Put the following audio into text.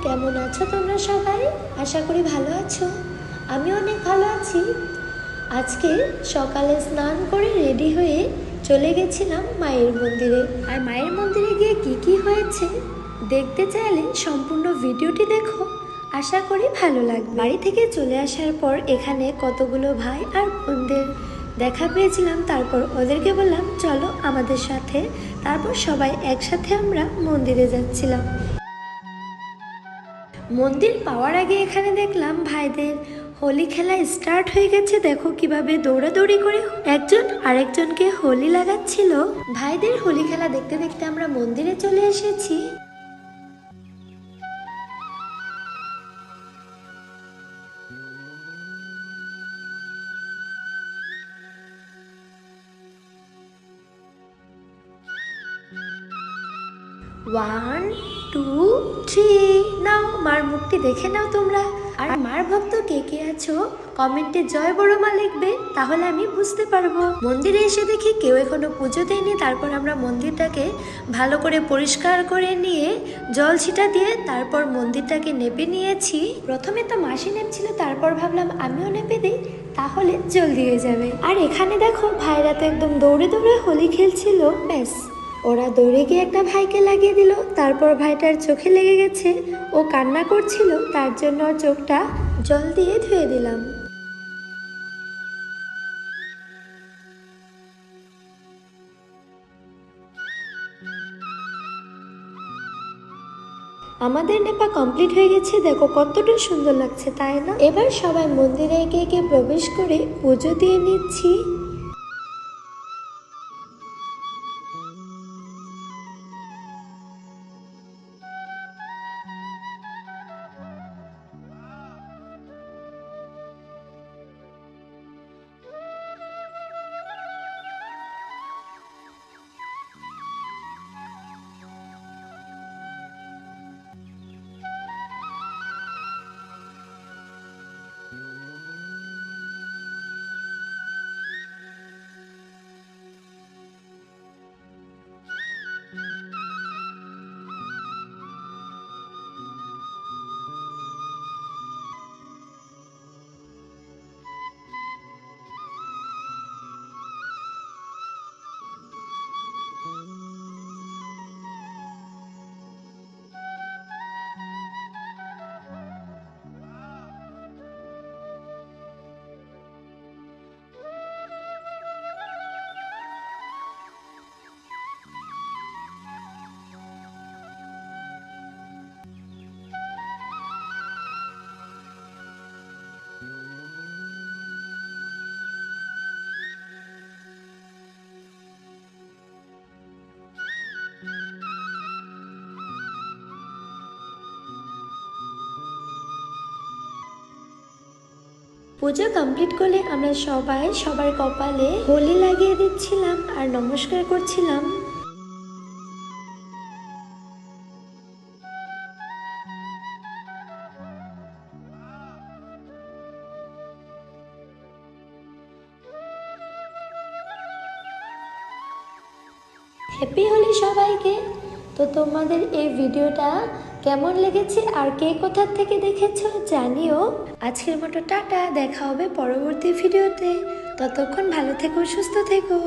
কেমন আছো তোমরা সবাই? আশা করি ভালো আছো। আমি অনেক ভালো আছি। আজকে সকালে স্নান করে রেডি হয়ে চলে গেছিলাম মায়ের মন্দিরে। আর মায়ের মন্দিরে গিয়ে কি হয়েছে দেখতে চাইলে সম্পূর্ণ ভিডিওটি দেখো। আশা করি ভালো লাগবে। বাড়ি থেকে চলে আসার পর এখানে কতগুলো ভাই আর বোনদের দেখা পেয়েছিলাম। তারপর ওদেরকে বললাম চলো আমাদের সাথে। তারপর সবাই একসাথে আমরা মন্দিরে যাচ্ছিলাম। মন্দির পাওয়ার আগে এখানে দেখলাম ভাইদের হোলি খেলা স্টার্ট হয়ে গেছে। দেখো কিভাবে দৌড়াদৌড়ি করে একজন আরেকজনকে হোলি লাগাচ্ছিল। ভাইদের হোলি খেলা দেখতে দেখতে আমরা মন্দিরে চলে এসেছি। ওয়ান টু থ্রি, নাও মার মুখটি দেখে নাও তোমরা। আর মার ভক্ত কে কে আছো কমেন্টে জয় বড় মা লিখবে, তাহলে আমি বুঝতে পারবো। মন্দিরে এসে দেখি কেউ এখনো পুজো দেয়নি। তারপর আমরা মন্দিরটাকে ভালো করে পরিষ্কার করে নিয়ে জল ছিটা দিয়ে তারপর মন্দিরটাকে নেপে নিয়েছি। প্রথমে তো মাসি নেপছিল, তারপর ভাবলাম আমিও নেপে দিই, তাহলে জলদি হয়ে যাবে। আর এখানে দেখো ভাইরা তো একদম দৌড়ে দৌড়ে হোলি খেলছিল। ব্যাস, ওরা দৌড়ে গিয়ে একটা ভাইকে লাগিয়ে দিল। তারপর ভাইটার চোখে লেগে গেছে, ও কান্না করছিল, তার জন্য ওর চোখটা জল দিয়ে ধুয়ে দিলাম। আমাদের নেপা কমপ্লিট হয়ে গেছে। দেখো কতটা সুন্দর লাগছে, তাই না? এবার সবাই মন্দিরে একে একে প্রবেশ করে পুজো দিয়ে নিচ্ছি। পুজো কমপ্লিট করলে আমরা সবাই সবার কপালে হোলি লাগিয়ে দিচ্ছিলাম আর নমস্কার করছিলাম। হ্যাপি হোলি সবাইকে। তো তোমাদের এই ভিডিওটা কেমন লেগেছে আর কে কোথা থেকে দেখেছো জানিও। আজকের মতো টাটা, দেখা হবে পরবর্তী ভিডিওতে। ততক্ষণ ভালো থেকো, সুস্থ থেকো।